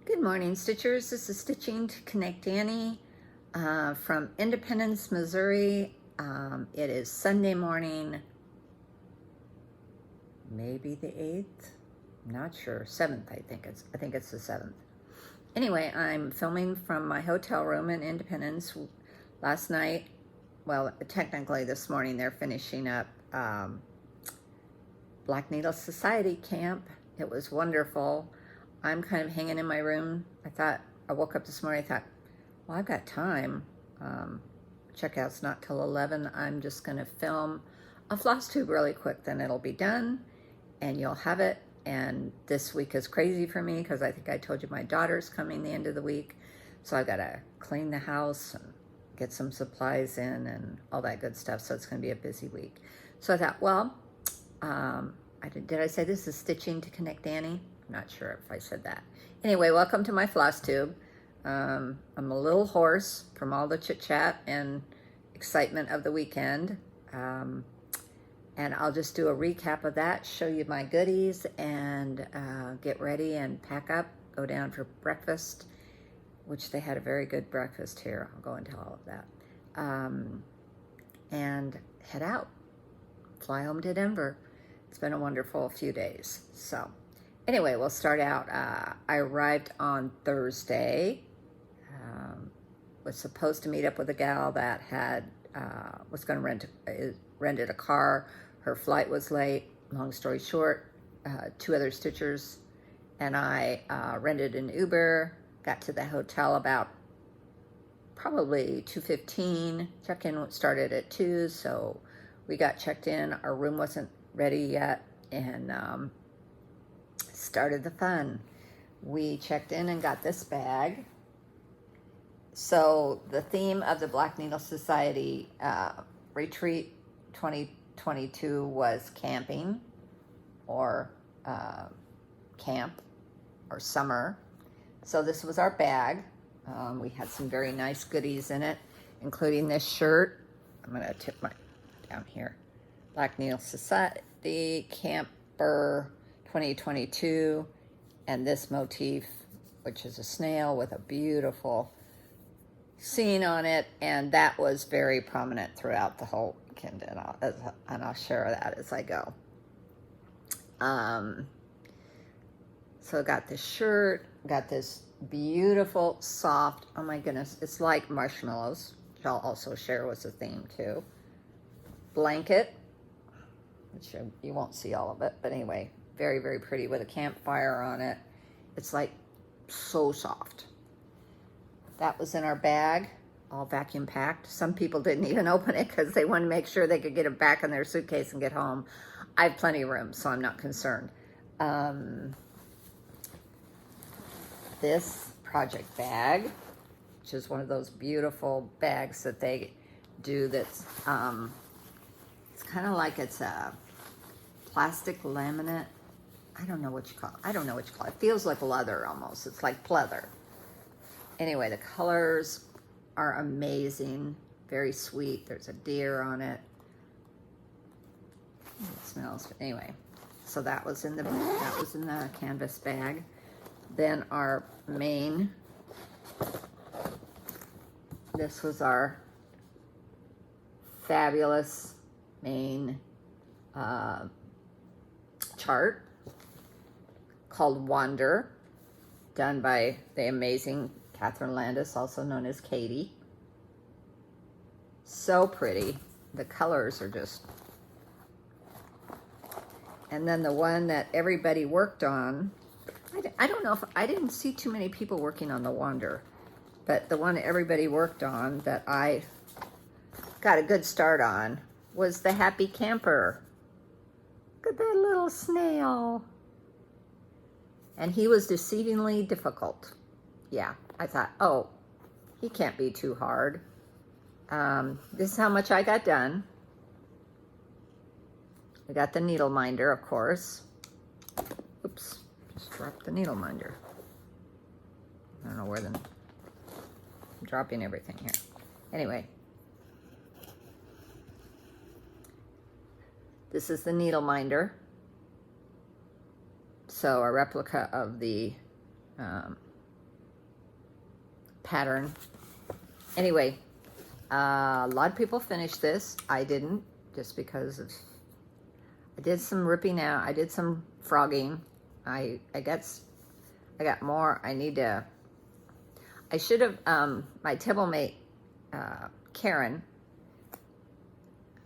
Good morning, Stitchers. This is Stitching to Connect Annie from Independence, Missouri. It is Sunday morning, maybe the 8th. I'm not sure. 7th, I think it's the 7th. Anyway, I'm filming from my hotel room in Independence. Last night, well, technically this morning, they're finishing up Black Needle Society camp. It was wonderful. I'm kind of hanging in my room. I woke up this morning, I thought, well, I've got time. Checkout's not till 11. I'm just gonna film a Flosstube really quick, then it'll be done and you'll have it. And this week is crazy for me because I think I told you my daughter's coming the end of the week. So I gotta clean the house and get some supplies in and all that good stuff. So it's gonna be a busy week. So I thought, well, did I say this is Stitching to Connect Annie? I'm not sure if I said that. Anyway, welcome to my Flosstube. I'm a little hoarse from all the chit chat and excitement of the weekend. And I'll just do a recap of that, show you my goodies, and get ready and pack up, go down for breakfast, which they had a very good breakfast here. I'll go into all of that. And head out, fly home to Denver. It's been a wonderful few days. So anyway, we'll start out. I arrived on Thursday. Was supposed to meet up with a gal that was going to rented a car. Her flight was late. Long story short, two other stitchers and I rented an Uber. Got to the hotel about probably 2:15. Check-in started at 2, so we got checked in. Our room wasn't ready yet, and started the fun. We checked in and got this bag. So the theme of the Black Needle Society retreat 2022 was camping or camp or summer. So this was our bag. We had some very nice goodies in it, including this shirt. I'm gonna tip my down here. Black Needle Society Camper 2022, and this motif, which is a snail with a beautiful scene on it, and that was very prominent throughout the whole weekend, and I'll share that as I go. So I got this shirt, got this beautiful, soft, oh my goodness, it's like marshmallows, which I'll also share was the theme too. Blanket, which you won't see all of it, but anyway, very, very pretty with a campfire on it. It's like so soft. That was in our bag, all vacuum packed. Some people didn't even open it because they wanted to make sure they could get it back in their suitcase and get home. I have plenty of room, so I'm not concerned. This project bag, which is one of those beautiful bags that they do that's, it's kind of like it's a plastic laminate. I don't know what you call it. It feels like leather almost. It's like pleather. Anyway, the colors are amazing. Very sweet. There's a deer on it. It smells. Anyway, so that was in the canvas bag. Then our main. This was our fabulous main chart called Wander, done by the amazing Catherine Landis, also known as Katie. So pretty. The colors are just... And then the one that everybody worked on, I don't know if... I didn't see too many people working on the Wander, but the one everybody worked on that I got a good start on was the Happy Camper. Look at that little snail. And he was deceivingly difficult. Yeah, I thought, oh, he can't be too hard. This is how much I got done. I got the needle minder, of course. Oops, just dropped the needle minder. I don't know where I'm dropping everything here. Anyway. This is the needle minder. So a replica of the pattern. Anyway, a lot of people finished this. I didn't, just because of, I did some ripping out. I did some frogging. I got more. I should have, my table mate, Karen,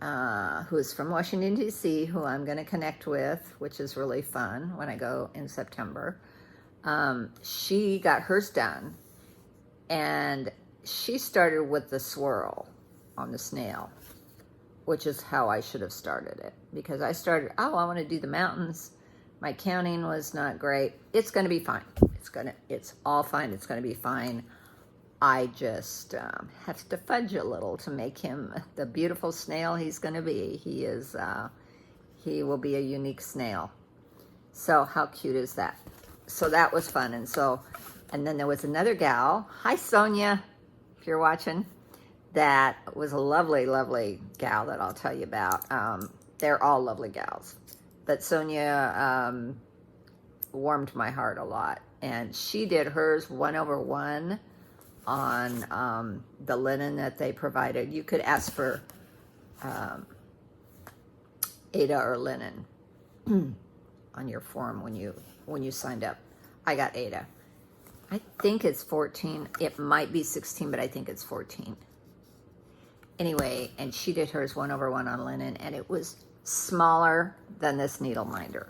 who is from Washington, D.C., who I'm going to connect with, which is really fun when I go in September. She got hers done, and she started with the swirl on the snail, which is how I should have started it, because I started, I want to do the mountains. My counting was not great. It's going to be fine. It's all fine. It's going to be fine. I just have to fudge a little to make him the beautiful snail he's going to be. He will be a unique snail. So how cute is that? So that was fun. And then there was another gal. Hi, Sonia, if you're watching. That was a lovely, lovely gal that I'll tell you about. They're all lovely gals. But Sonia warmed my heart a lot. And she did hers 1/1 on the linen that they provided. You could ask for Ada or linen on your form when you signed up. I got Ada. I think it's 14. It might be 16, but I think it's 14. Anyway, and she did hers 1/1 on linen, and it was smaller than this needle minder.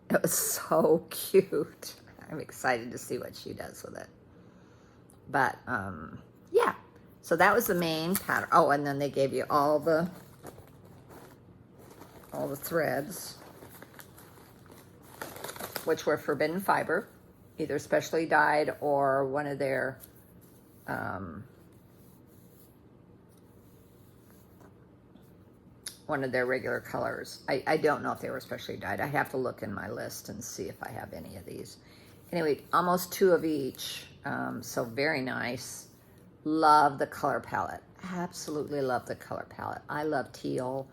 It was so cute. I'm excited to see what she does with it. But yeah, so that was the main pattern. Oh, and then they gave you all the threads, which were forbidden fiber, either specially dyed or one of their regular colors. I don't know if they were specially dyed. I have to look in my list and see if I have any of these. Anyway, almost 2 of each. So very nice. Love the color palette. Absolutely love the color palette. I love teal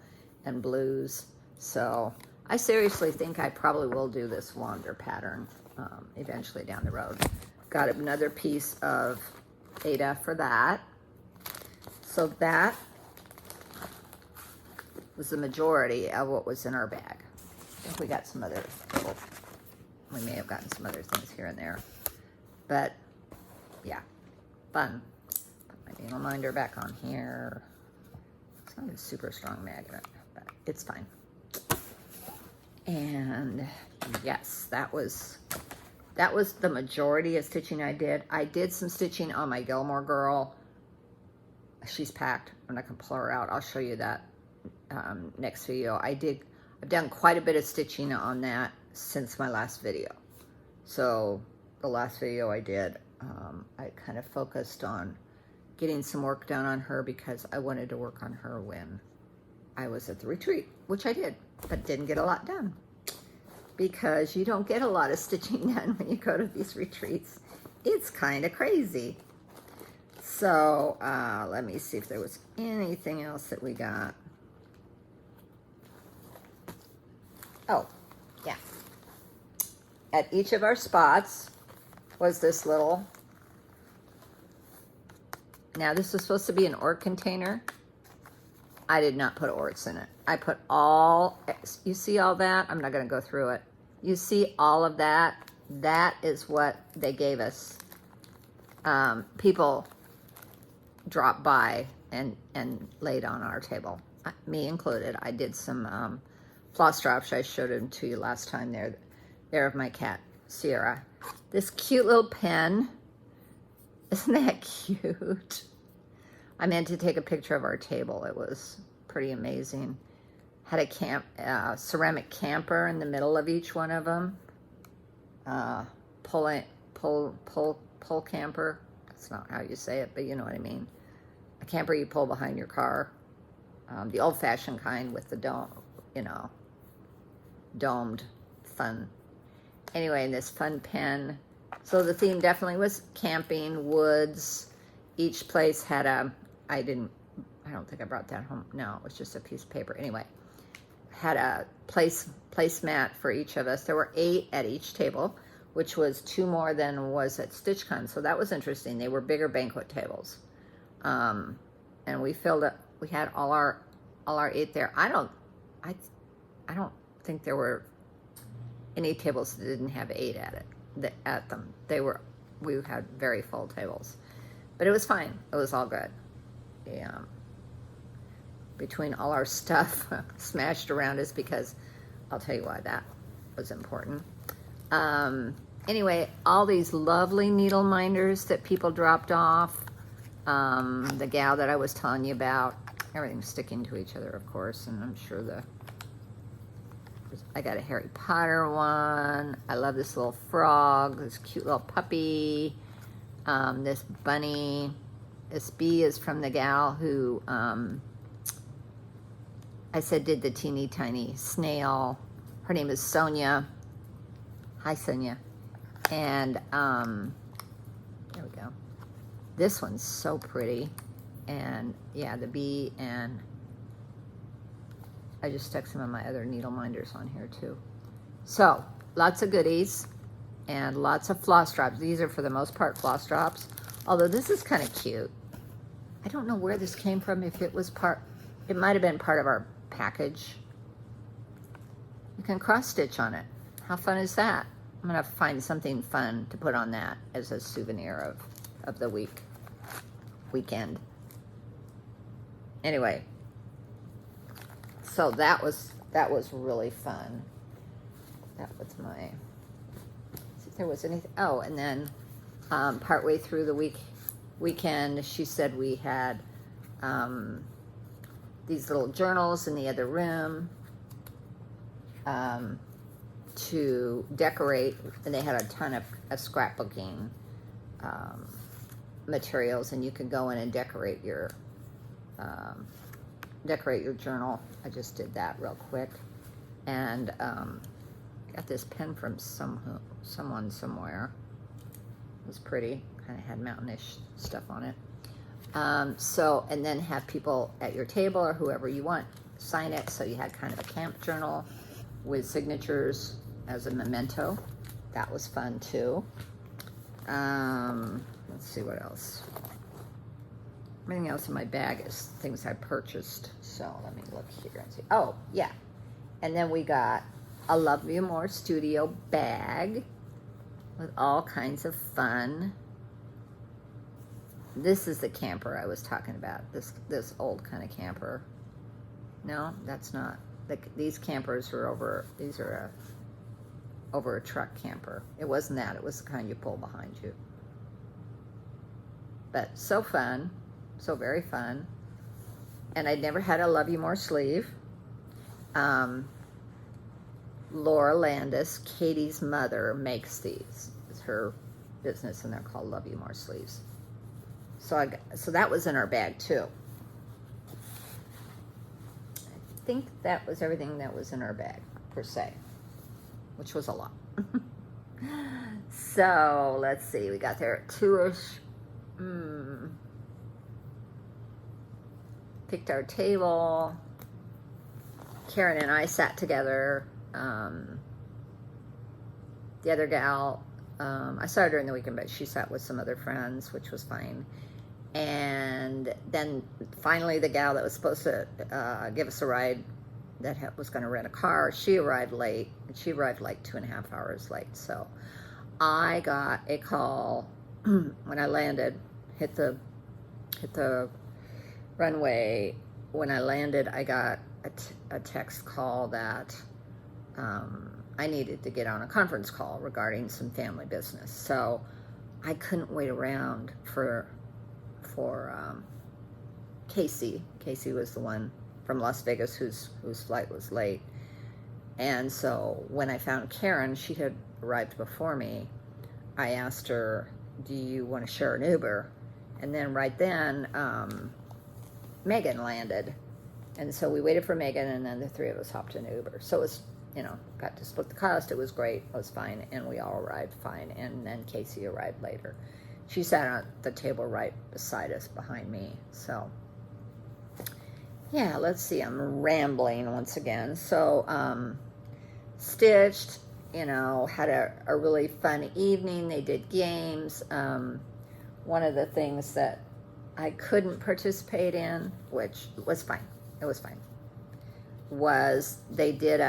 and blues. So I seriously think I probably will do this wander pattern eventually down the road. Got another piece of Ada for that. So that was the majority of what was in our bag. I think we got some other we may have gotten some other things here and there. But yeah, fun. Put my needle minder back on here. It's not a super strong magnet, but it's fine. And yes, that was the majority of stitching I did. I did some stitching on my Gilmore girl. She's packed. I'm not gonna pull her out. I'll show you that next video. I've done quite a bit of stitching on that since my last video. So the last video I did, I kind of focused on getting some work done on her because I wanted to work on her when I was at the retreat, which I did, but didn't get a lot done because you don't get a lot of stitching done when you go to these retreats. It's kind of crazy. So let me see if there was anything else that we got. Oh, yeah. At each of our spots was this little, now this is supposed to be an ort container. I did not put orts in it. I put you see all that? I'm not going to go through it. You see all of that? That is what they gave us. People dropped by and laid on our table, me included. I did some floss drops. I showed them to you last time there of my cat, Sierra. This cute little pen. Isn't that cute? I meant to take a picture of our table. It was pretty amazing. Had a ceramic camper in the middle of each one of them. Pull camper. That's not how you say it, but you know what I mean. A camper you pull behind your car. The old-fashioned kind with the domed fun. Anyway, this fun pen. So the theme definitely was camping, woods. Each place had I don't think I brought that home. No, it was just a piece of paper. Anyway, had a placemat for each of us. There were 8 at each table. which was 2 more than was at StitchCon. So that was interesting. They were bigger banquet tables. And we filled up, we had all our 8 there. I don't think there were any tables that didn't have 8 at them. We had very full tables, but it was fine. It was all good. Yeah. Between all our stuff smashed around us, because I'll tell you why that was important. Anyway, all these lovely needle minders that people dropped off. The gal that I was telling you about, everything's sticking to each other, of course, and I'm sure I got a Harry Potter one. I love this little frog, this cute little puppy, this bunny. This bee is from the gal who, I said did the teeny tiny snail. Her name is Sonia. Hi, Sonia. And, there we go. This one's so pretty. And yeah, the bee, and I just stuck some of my other needle minders on here too. So lots of goodies and lots of floss drops. These are for the most part floss drops, although this is kind of cute. I don't know where this came from. If it was it might have been part of our package. You can cross stitch on it. How fun is that? I'm gonna find something fun to put on that as a souvenir of the weekend. Anyway, so that was really fun. That was see if there was anything. Oh, and then partway through the weekend, she said we had these little journals in the other room to decorate, and they had a ton of scrapbooking materials, and you could go in and decorate your journal. I just did that real quick, and got this pen from someone somewhere. It was pretty, kind of had mountainish stuff on it. And then have people at your table or whoever you want sign it. So you had kind of a camp journal with signatures as a memento. That was fun too. Let's see what else. Everything else in my bag is things I purchased. So let me look here and see. Oh, yeah. And then we got a Love You More Studio bag with all kinds of fun. This is the camper I was talking about. This old kind of camper. No, that's not. These campers are over. These are over a truck camper. It wasn't that. It was the kind you pull behind you. But so fun. So very fun. And I'd never had a Love You More sleeve. Laura Landis, Katie's mother, makes these. It's her business, and they're called Love You More sleeves. So that was in our bag too. I think that was everything that was in our bag, per se, which was a lot. So let's see, we got there at 2-ish. Picked our table. Karen and I sat together. The other gal, I saw her during the weekend, but she sat with some other friends, which was fine. And then finally the gal that was supposed to give us a ride, that was going to rent a car, she arrived late. And she arrived like 2.5 hours late. So I got a call when I landed, hit the runway. When I landed, I got a text call that I needed to get on a conference call regarding some family business. So I couldn't wait around for Casey. Casey was the one from Las Vegas whose flight was late. And so when I found Karen, she had arrived before me. I asked her, do you want to share an Uber? And then right then, Megan landed. And so we waited for Megan, and then the three of us hopped in Uber. So it was, got to split the cost. It was great. It was fine. And we all arrived fine. And then Casey arrived later. She sat at the table right beside us, behind me. So, yeah, let's see. I'm rambling once again. So, stitched, had a really fun evening. They did games. One of the things that I couldn't participate in, which was fine, it was fine, was they did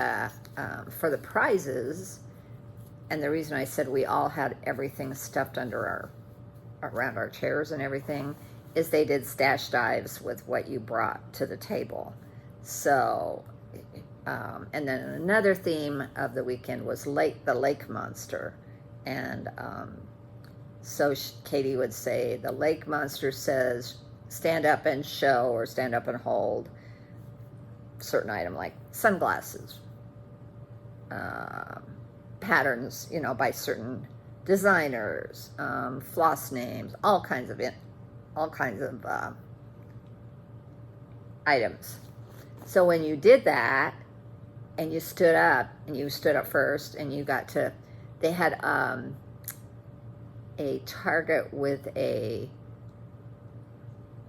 for the prizes, and the reason I said we all had everything stuffed around our chairs and everything, is they did stash dives with what you brought to the table. So, and then another theme of the weekend was the lake monster. And so Katie would say, the lake monster says, stand up and show or stand up and hold certain item like sunglasses, patterns, by certain designers, floss names, all kinds of items. So when you did that and you stood up first, and you got to, they had a target with a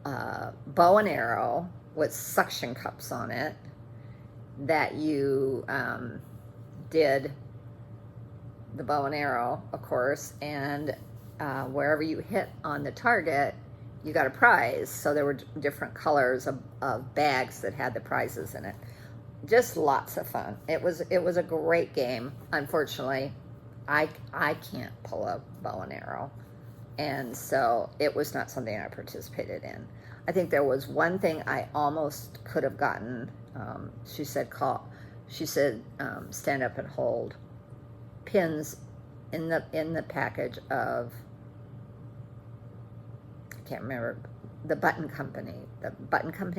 bow and arrow with suction cups on it that you did the bow and arrow, of course, and wherever you hit on the target, you got a prize. So there were different colors of bags that had the prizes in it. Just lots of fun. It was a great game. Unfortunately, I can't pull a bow and arrow, and so it was not something I participated in. I think there was one thing I almost could have gotten. She said stand up and hold pins in the package of, I can't remember, the button company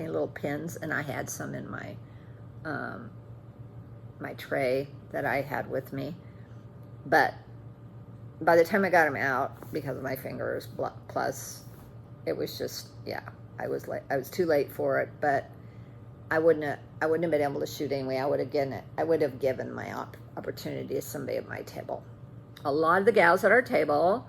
little pins, and I had some in my my tray that I had with me, but by the time I got them out, because of my fingers, plus it was just, I was too late for it. But I wouldn't have been able to shoot anyway. I would have given my opportunity to somebody at my table. A lot of the gals at our table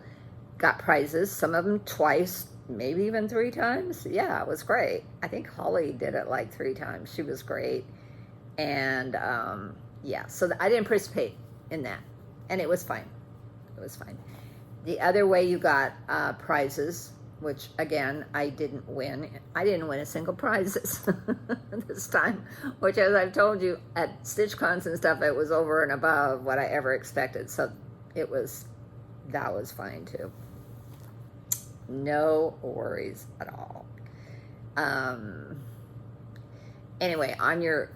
got prizes, some of them twice, maybe even 3 times. Yeah, it was great. I think Holly did it like 3 times. She was great. And so I didn't participate in that, and it was fine. It was fine. The other way you got prizes, which again, I didn't win. I didn't win a single prize this time, which, as I've told you, at StitchCons and stuff, it was over and above what I ever expected. So that was fine too. No worries at all. Anyway, on your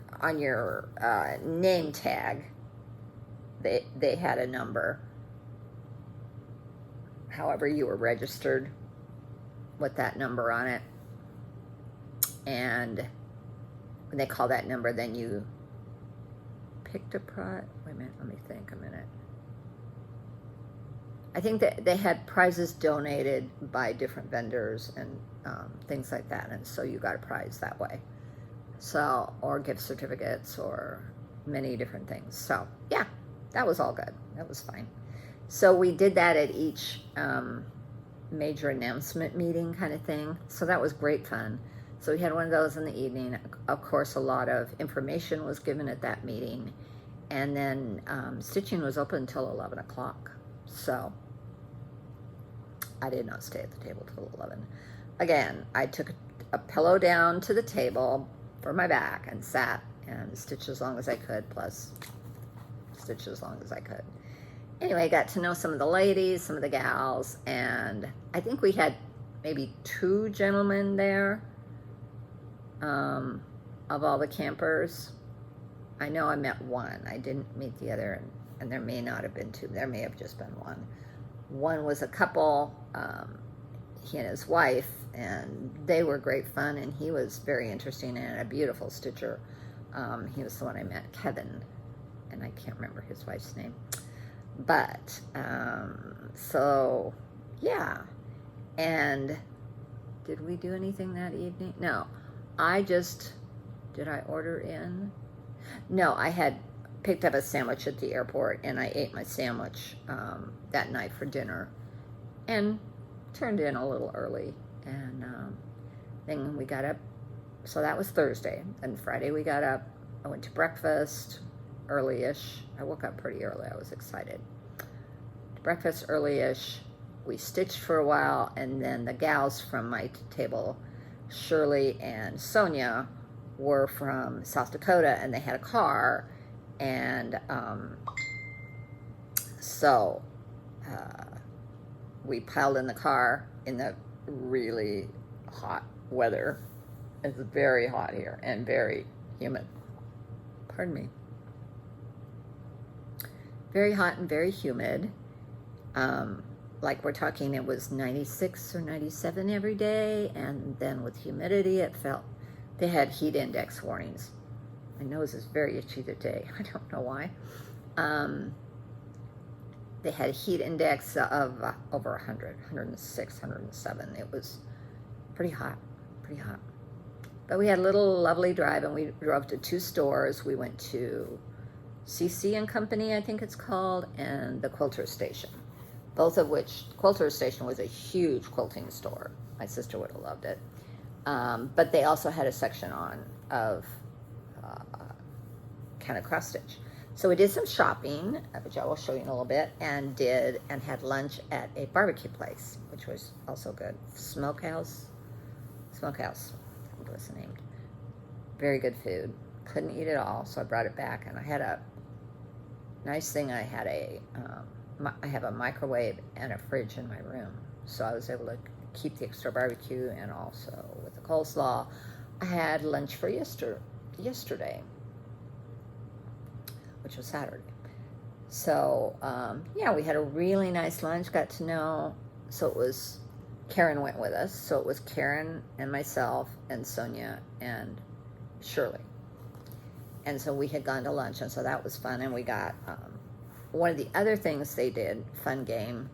name tag, they had a number. However you were registered with that number on it, and when they call that number, then you picked a prize. Wait a minute, let me think a minute. I think that they had prizes donated by different vendors and things like that, and so you got a prize that way. So, or gift certificates or many different things. So yeah, that was all good. That was fine. So we did that at each major announcement meeting kind of thing. So that was great fun. So we had one of those in the evening. Of course, a lot of information was given at that meeting. And then stitching was open until 11 o'clock. So I did not stay at the table till 11. Again, I took a pillow down to the table for my back and sat and stitched as long as I could, plus stitched as long as I could. Anyway, I got to know some of the ladies, some of the gals, and I think we had maybe 2 gentlemen there of all the campers. I know I met one. I didn't meet the other, and there may not have been 2. There may have just been one. One was a couple, he and his wife, and they were great fun, and he was very interesting and a beautiful stitcher. He was the one I met, Kevin, and I can't remember his wife's name. But, so, yeah. And did we do anything that evening? No. Did I order in? No, I had picked up a sandwich at the airport, and I ate my sandwich that night for dinner and turned in a little early. And then we got up. So that was Thursday. And Friday we got up. I went to breakfast, early-ish. I woke up pretty early. I was excited. Breakfast early-ish. We stitched for a while, and then the gals from my table, Shirley and Sonia, were from South Dakota, and they had a car, and so we piled in the car in the really hot weather. It's very hot here and very humid. Pardon me. Very hot and very humid. Like we're talking, it was 96 or 97 every day, and then with humidity, it felt, they had heat index warnings. My nose is very itchy today. I don't know why. They had a heat index of over 100, 106, 107. It was pretty hot, pretty hot. But we had a little lovely drive, and we drove to 2 stores. We went to CC and Company, I think it's called, and the Quilter Station. Both of which, Quilter Station was a huge quilting store. My sister would have loved it. But they also had a section on of kind of cross stitch. So we did some shopping, which I will show you in a little bit, and had lunch at a barbecue place, which was also good. Smokehouse, what was the name? Very good food. Couldn't eat it all, so I brought it back, and I had a nice thing. I had I have a microwave and a fridge in my room, so I was able to keep the extra barbecue, and also with the coleslaw, I had lunch for yesterday, which was Saturday. So yeah, we had a really nice lunch. Got to know. So it was Karen went with us. So it was Karen and myself and Sonia and Shirley, and so we had gone to lunch, and so that was fun. And we got one of the other things they did, fun game,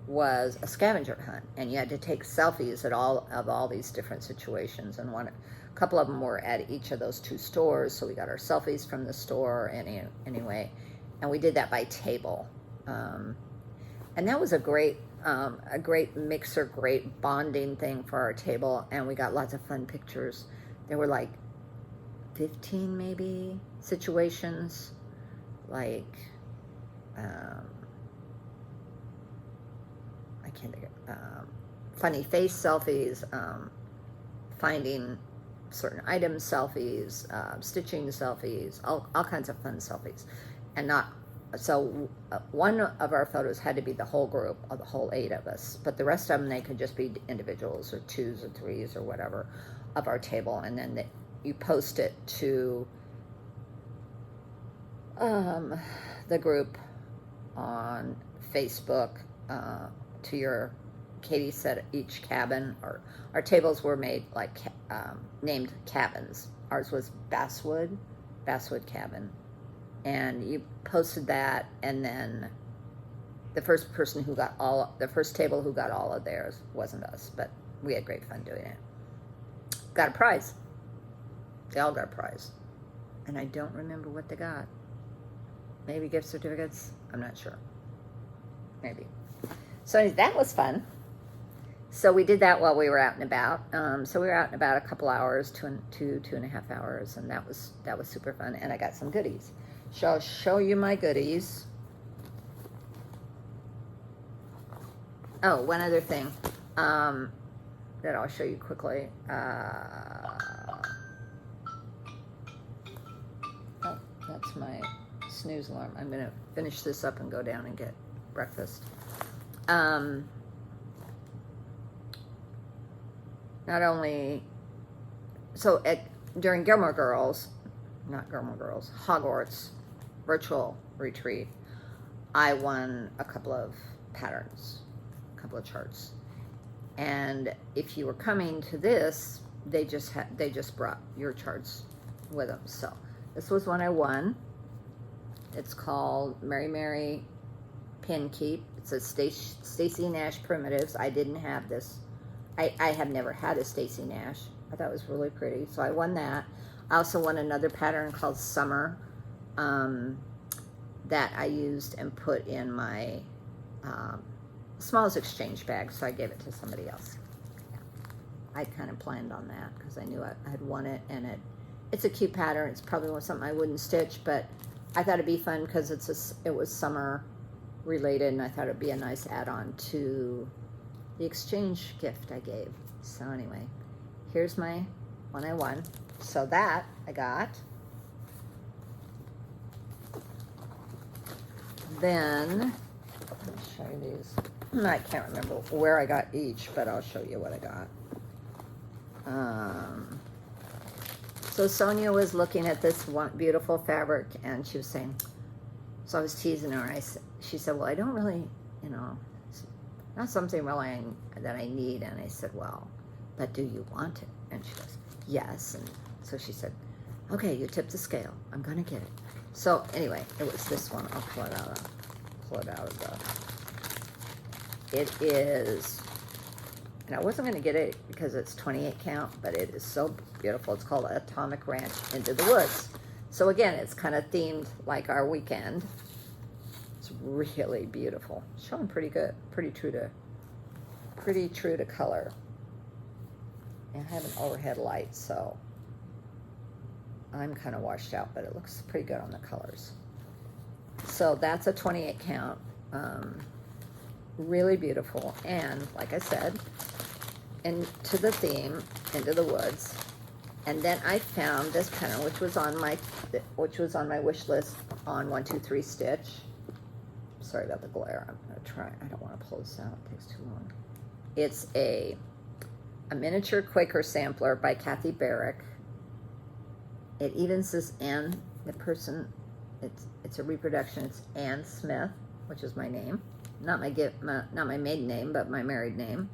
was a scavenger hunt, and you had to take selfies at all these different situations, and a couple of them were at each of those 2 stores, so we got our selfies from the store anyway, and we did that by table, and that was a great mixer, great bonding thing for our table, and we got lots of fun pictures. There were like 15 maybe situations, like I can't think of funny face selfies, finding certain items selfies, stitching selfies, all kinds of fun selfies. And one of our photos had to be the whole group, of the whole 8 of us, but the rest of them, they could just be individuals or 2s or 3s or whatever of our table, and then you post it to the group on Facebook, to your, Katie said each cabin, or our tables were made like named cabins. Ours was Basswood Cabin, and you posted that, and then the first table who got all of theirs wasn't us, but we had great fun doing it. Got a prize. They all got a prize, and I don't remember what they got. Maybe gift certificates. I'm not sure. Maybe. So that was fun. So we did that while we were out and about. So we were out and about a couple hours, 2.5 hours, and that was super fun. And I got some goodies. So I'll show you my goodies. Oh, one other thing that I'll show you quickly. Oh, that's my snooze alarm. I'm going to finish this up and go down and get breakfast. Not only, so during Hogwarts virtual retreat, I won a couple of patterns, a couple of charts. And if you were coming to this, they just brought your charts with them. So this was one I won. It's called Mary Mary Pin Keep. It's a Stacy Nash Primitives. I didn't have this. I have never had a Stacy Nash. I thought it was really pretty, so I won that. I also won another pattern called Summer that I used and put in my smallest exchange bag, so I gave it to somebody else. Yeah. I kind of planned on that because I knew I had won it, and it's a cute pattern. It's probably something I wouldn't stitch, but I thought it'd be fun because it was summer related, and I thought it'd be a nice add-on to the exchange gift I gave. So anyway, here's my one I won. So that I got. Then, let me show you these. I can't remember where I got each, but I'll show you what I got. So Sonia was looking at this one beautiful fabric, and she was saying, so I was teasing her. She said, well, I don't really, you know, it's not something really that I need. And I said, well, but do you want it? And she goes, yes. And so she said, okay, you tip the scale. I'm going to get it. So anyway, it was this one. I'll pull it out of the, it is, and I wasn't going to get it because it's 28 count, but it is so beautiful. It's called Atomic Ranch Into the Woods. So again, it's kind of themed like our weekend. It's really beautiful. Showing pretty good, pretty true to color. And I have an overhead light, so I'm kind of washed out, but it looks pretty good on the colors. So that's a 28 count. Really beautiful. And like I said, into the theme, Into the Woods. And then I found this pattern, which was on my wish list on 123 Stitch. Sorry about the glare. I'm gonna try. I don't want to pull this out. It takes too long. It's a miniature Quaker sampler by Kathy Barrick. It even says Ann, the person. It's a reproduction. It's Ann Smith, which is my name, not my maiden name, but my married name.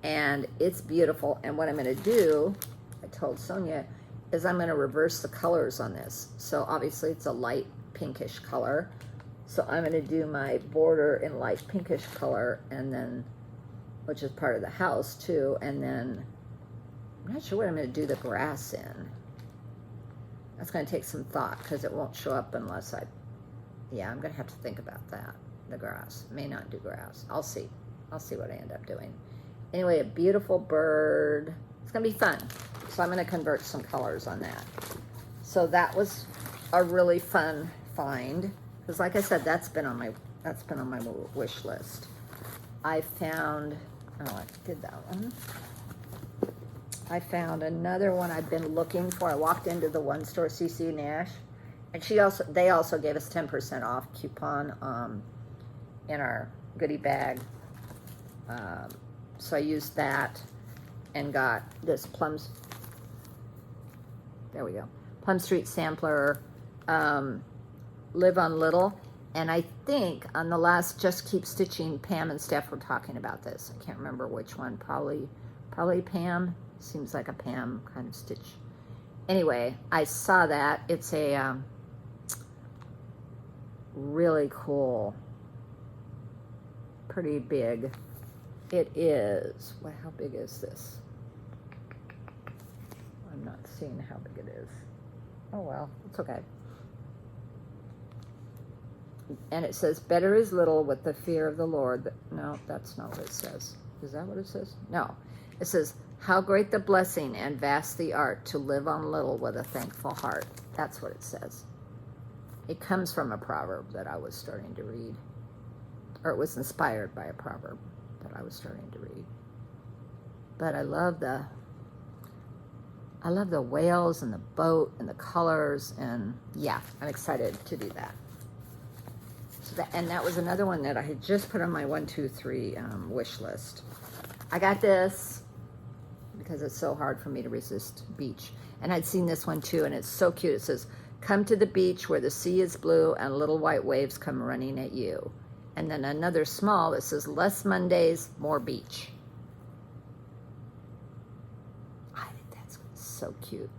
And it's beautiful. And what I'm going to do, I told Sonia, is I'm going to reverse the colors on this. So obviously it's a light pinkish color. So I'm going to do my border in light pinkish color, and then, which is part of the house too. And then I'm not sure what I'm going to do the grass in. That's going to take some thought because it won't show up unless I'm going to have to think about that. The grass. May not do grass. I'll see what I end up doing. Anyway, a beautiful bird. It's going to be fun. So I'm going to convert some colors on that. So that was a really fun find. Because like I said, that's been on my wish list. I found, I did that one. I found another one I've been looking for. I walked into the one store, CC Nash, and they also gave us 10% off coupon in our goodie bag. So I used that and got this Plum Street sampler, Live on Little. And I think on the last Just Keep Stitching, Pam and Steph were talking about this. I can't remember which one. Probably Pam. Seems like a Pam kind of stitch. Anyway, I saw that. It's a really cool, pretty big. It is, well, how big is this? I'm not seeing how big it is. Oh well, it's okay. And it says, better is little with the fear of the Lord. No, that's not what it says. Is that what it says? No. It says, how great the blessing and vast the art to live on little with a thankful heart. That's what it says. It comes from a proverb that I was starting to read. Or it was inspired by a proverb that I was starting to read. But I love the whales and the boat and the colors, and yeah, I'm excited to do that. So that was another one that I had just put on my 123 wish list. I got this because it's so hard for me to resist beach. And I'd seen this one too, and it's so cute. It says, come to the beach where the sea is blue and little white waves come running at you. And then another small that says, less Mondays, more beach. I think that's so cute.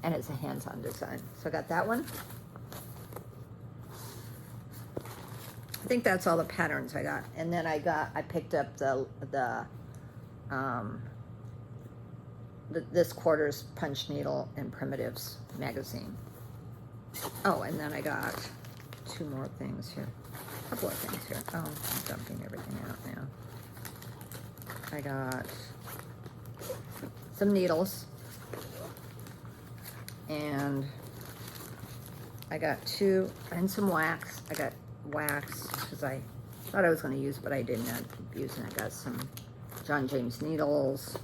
And it's a hands-on design. So I got that one. I think that's all the patterns I got. And then I picked up this quarter's Punch Needle and Primitives magazine. Oh, and then I got two more things here. A couple of things here. Oh, I'm dumping everything out now. I got some needles and I got 2, and some wax. I got wax because I thought I was going to use it, but I didn't. I keep using it. I got some John James needles.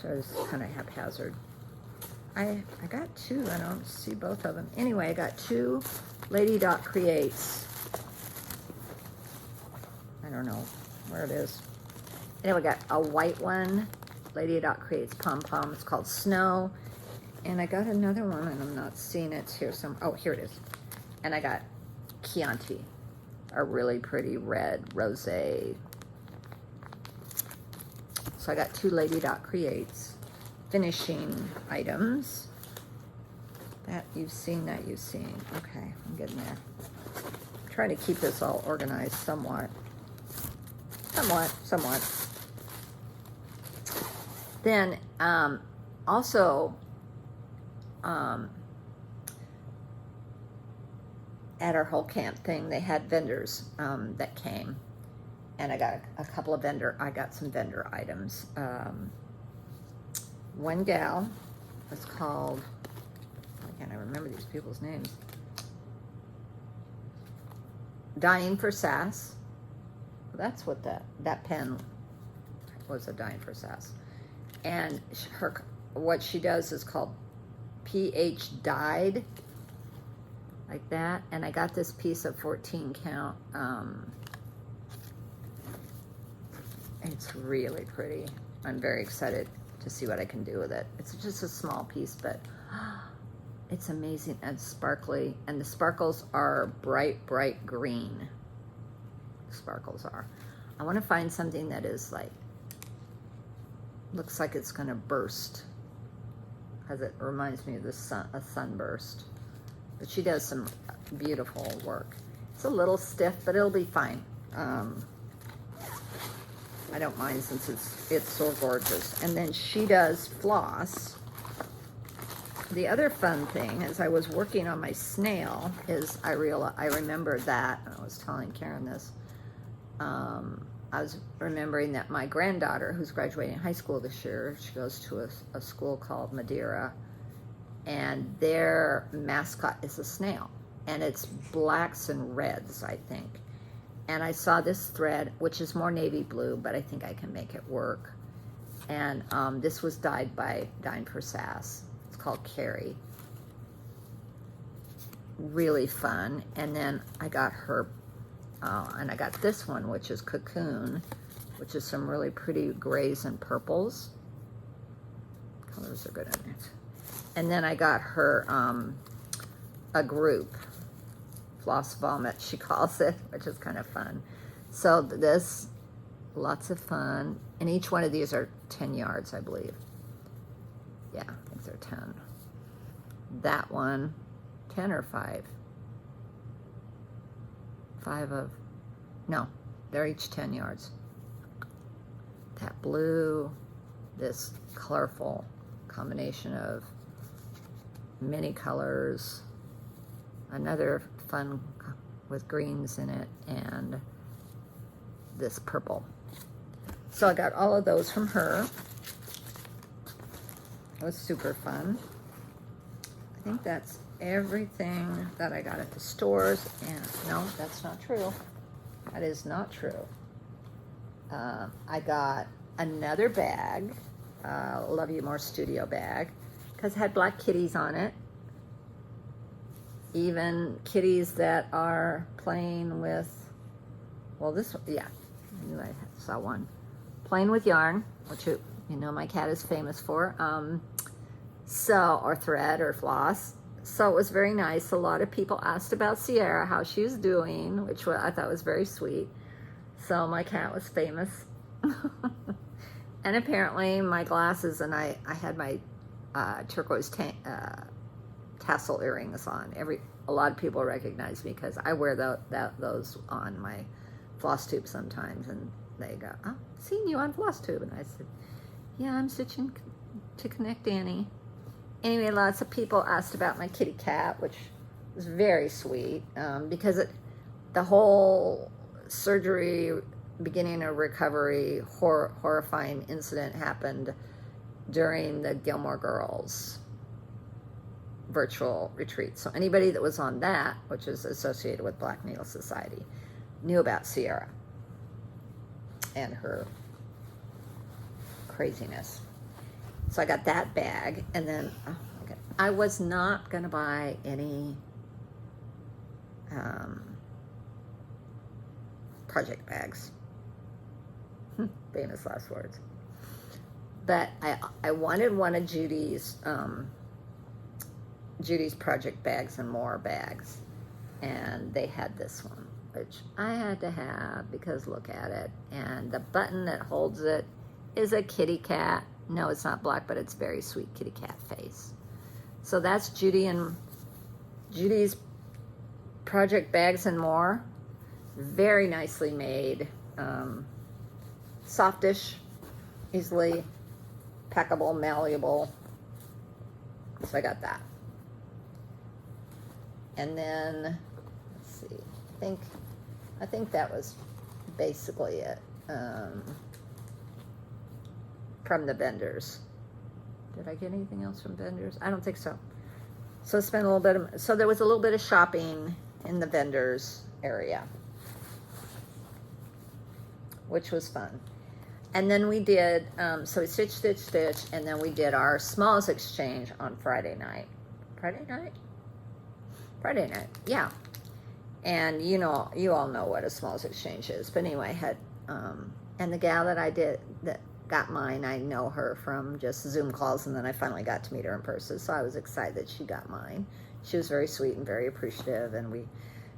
So I was kind of haphazard. I got 2. I don't see both of them. Anyway, I got 2 Lady Dot Creates. I don't know where it is. Anyway, I got a white one. Lady Dot Creates Pom Pom. It's called Snow. And I got another one, and I'm not seeing it. It's here some. Oh, here it is. And I got Chianti, a really pretty red rosé. So I got 2 Lady Dot Creates finishing items. That you've seen, that you've seen. Okay, I'm getting there. I'm trying to keep this all organized somewhat. Somewhat. Then, also, at our whole camp thing, they had vendors that came, and I got some vendor items. One gal was called, I can't remember these people's names. Dying for Sass. That's what that pen was, a Dying for Sass. And what she does is called PH Dyed, like that. And I got this piece of 14 count. It's really pretty. I'm very excited to see what I can do with it. It's just a small piece, but it's amazing and sparkly. And the sparkles are bright green. Sparkles are. I want to find something that is like, looks like it's gonna burst, because it reminds me of a sunburst. But she does some beautiful work. It's a little stiff, but it'll be fine. I don't mind, since it's so gorgeous. And then she does floss. The other fun thing, as I was working on my snail, is I remembered that, and I was telling Karen this, I was remembering that my granddaughter, who's graduating high school this year, she goes to a school called Madeira, and their mascot is a snail, and it's blacks and reds, I think. And I saw this thread, which is more navy blue, but I think I can make it work. And this was dyed by Dying for Sass. It's called Carrie. Really fun. And then I got her, and I got this one, which is Cocoon, which is some really pretty grays and purples. Colors are good in it. And then I got her a group. Floss Vomit, she calls it, which is kind of fun. So this, lots of fun. And each one of these are 10 yards, I believe. Yeah, I think they're 10. That one, 10 or 5? 5 of, no, they're each 10 yards. That blue, this colorful combination of many colors, another fun with greens in it, and this purple. So I got all of those from her. It was super fun. I think that's everything that I got at the stores. And no, that's not true. That is not true. I got another bag, Love You More Studio bag, because it had black kitties on it. Even kitties that are playing with, well, this, yeah, I knew I saw one. Playing with yarn, which you know my cat is famous for. Or thread or floss. So it was very nice. A lot of people asked about Sierra, how she was doing, which I thought was very sweet. So my cat was famous. And apparently my glasses, and I had my turquoise tassel earrings on. A lot of people recognize me because I wear those on my Flosstube sometimes, and they go, "Oh, I've seen you on Flosstube." And I said, "Yeah, I'm stitching to connect Annie." Anyway, lots of people asked about my kitty cat, which was very sweet, because the whole surgery, beginning of recovery, horrifying incident happened during the Gilmore Girls virtual retreat. So anybody that was on that, which is associated with Black Needle Society, knew about Sierra and her craziness. So I got that bag, and then I was not going to buy any project bags. Famous last words. But I wanted one of Judy's project bags and more bags, and they had this one, which I had to have because look at it, and the button that holds it is a kitty cat. No, it's not black, but it's very sweet kitty cat face. So that's Judy's project bags and more. Very nicely made, softish, easily packable, malleable. So I got that. And then let's see, I think that was basically it from the vendors. Did I get anything else from vendors? I don't think so. So spent a little bit of, so there was a little bit of shopping in the vendors area, which was fun. And then we did, so we stitch, and then we did our smalls exchange on Friday night. Friday night, yeah. And you all know what a smalls exchange is. But anyway, and the gal that got mine, I know her from just Zoom calls, and then I finally got to meet her in person. So I was excited that she got mine. She was very sweet and very appreciative, and we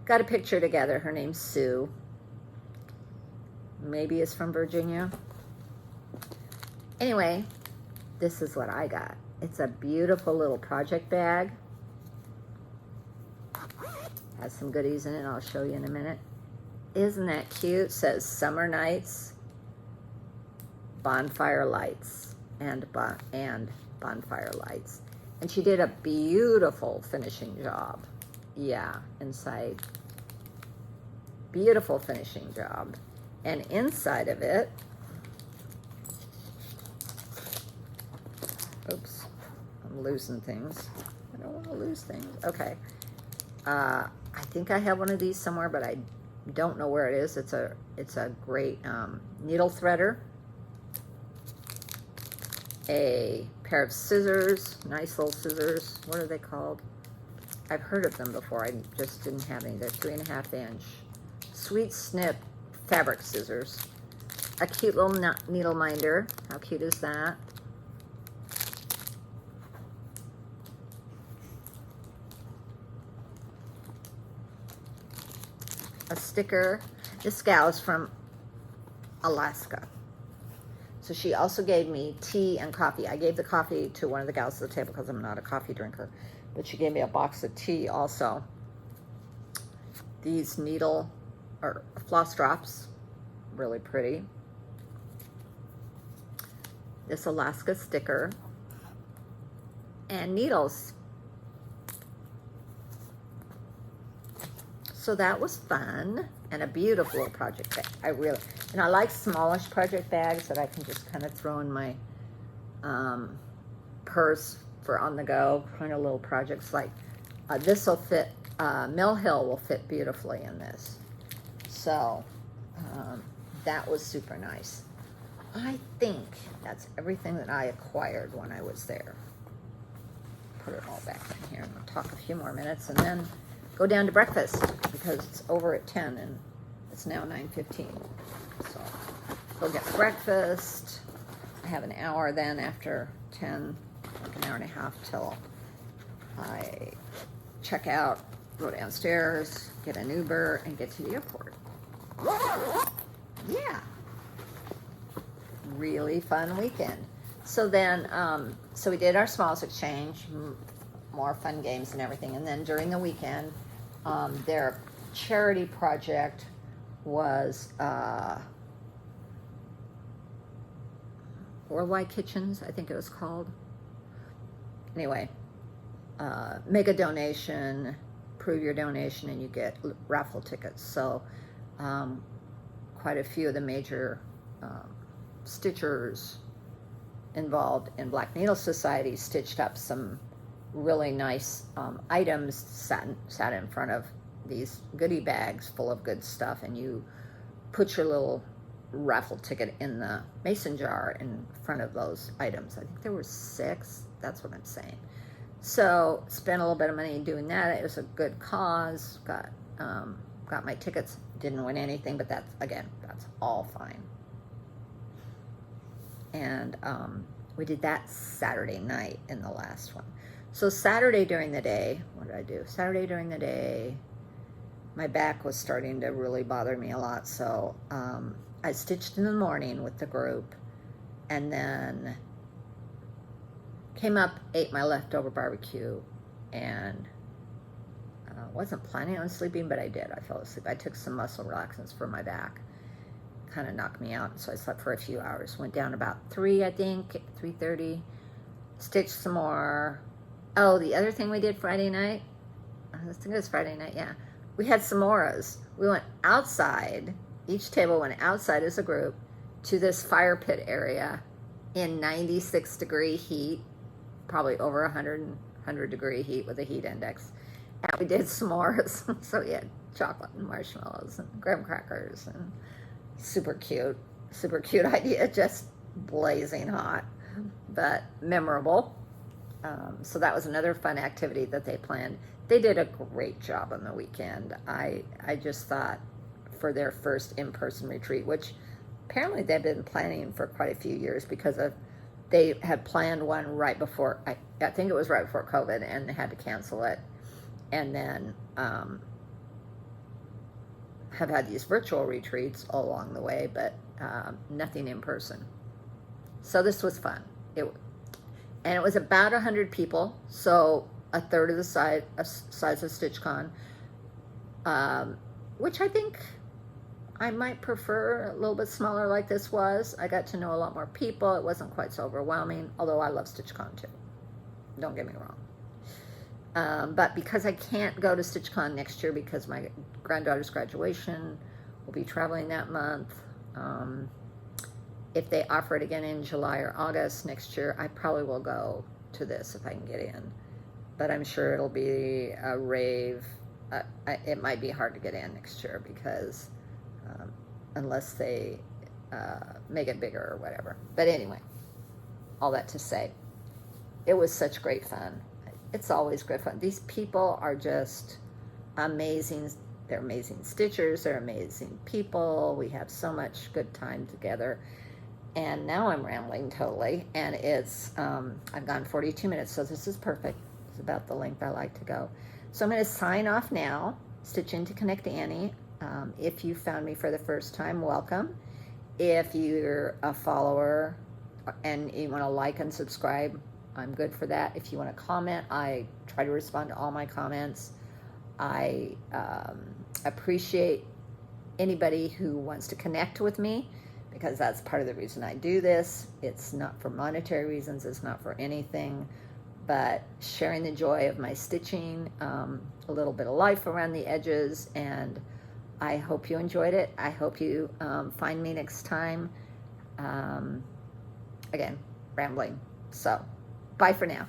got a picture together. Her name's Sue. Maybe is from Virginia. Anyway, this is what I got. It's a beautiful little project bag. Has some goodies in it. I'll show you in a minute. Isn't that cute? It says Summer Nights, Bonfire Lights, and Bonfire Lights. And she did a beautiful finishing job. Yeah, inside. Beautiful finishing job. And inside of it, oops, I'm losing things. I don't want to lose things. Okay. I think I have one of these somewhere, but I don't know where it is. It's a great needle threader. A pair of scissors, nice little scissors. What are they called? I've heard of them before. I just didn't have any. They're 3.5 inch. Sweet Snip fabric scissors. A cute little needle minder. How cute is that? A sticker. This gal is from Alaska. So she also gave me tea and coffee. I gave the coffee to one of the gals at the table because I'm not a coffee drinker. But she gave me a box of tea also. These needle or floss drops. Really pretty. This Alaska sticker. And needles. So that was fun, and a beautiful little project bag. And I like smallish project bags that I can just kind of throw in my purse for on the go, kind of little projects. Like this will fit, Mill Hill will fit beautifully in this. So that was super nice. I think that's everything that I acquired when I was there. Put it all back in here. I'm gonna talk a few more minutes and then go down to breakfast because it's over at 10 and it's now 9:15. So go get breakfast. I have an hour then after 10, like an hour and a half till I check out, go downstairs, get an Uber, and get to the airport. Yeah. Really fun weekend. So then, so we did our smalls exchange, more fun games and everything. And then during the weekend, their charity project was Worldwide Kitchens, I think it was called. Anyway, make a donation, prove your donation, and you get raffle tickets. So quite a few of the major stitchers involved in Black Needle Society stitched up some really nice items sat in front of these goodie bags full of good stuff, and you put your little raffle ticket in the mason jar in front of those items. I think there were 6. That's what I'm saying. So spent a little bit of money doing that. It was a good cause. Got my tickets. Didn't win anything, but that's all fine. And we did that Saturday night in the last one. So Saturday during the day, what did I do? Saturday during the day, my back was starting to really bother me a lot. So I stitched in the morning with the group, and then came up, ate my leftover barbecue, and wasn't planning on sleeping, but I did. I fell asleep. I took some muscle relaxants for my back. Kind of knocked me out, so I slept for a few hours. Went down about 3, I think, 3:30. Stitched some more. Oh, the other thing we did Friday night, I think it was Friday night, yeah. We had s'moras. We went outside. Each table went outside as a group to this fire pit area in 96-degree heat, probably over 100-degree heat with a heat index. And we did s'mores. So we had chocolate and marshmallows and graham crackers, and super cute idea, just blazing hot, but memorable. So that was another fun activity that they planned. They did a great job on the weekend. I just thought for their first in-person retreat, which apparently they've been planning for quite a few years, because they had planned one right before, I think it was right before COVID, and they had to cancel it. And then have had these virtual retreats all along the way, but nothing in person. So this was fun. And it was about 100 people, so a third of the size of StitchCon, which I think I might prefer a little bit smaller like this was. I got to know a lot more people. It wasn't quite so overwhelming, although I love StitchCon too. Don't get me wrong. But because I can't go to StitchCon next year because my granddaughter's graduation, will be traveling that month. If they offer it again in July or August next year, I probably will go to this if I can get in. But I'm sure it'll be a rave. It might be hard to get in next year because unless they make it bigger or whatever. But anyway, all that to say, it was such great fun. It's always great fun. These people are just amazing. They're amazing stitchers. They're amazing people. We have so much good time together. And now I'm rambling totally. And it's, I've gone 42 minutes, so this is perfect. It's about the length I like to go. So I'm going to sign off now. Stitching to Connect Annie. If you found me for the first time, welcome. If you're a follower and you want to like and subscribe, I'm good for that. If you want to comment, I try to respond to all my comments. I appreciate anybody who wants to connect with me, because that's part of the reason I do this. It's not for monetary reasons. It's not for anything but sharing the joy of my stitching, a little bit of life around the edges, and I hope you enjoyed it. I hope you find me next time. Again, rambling. So, bye for now.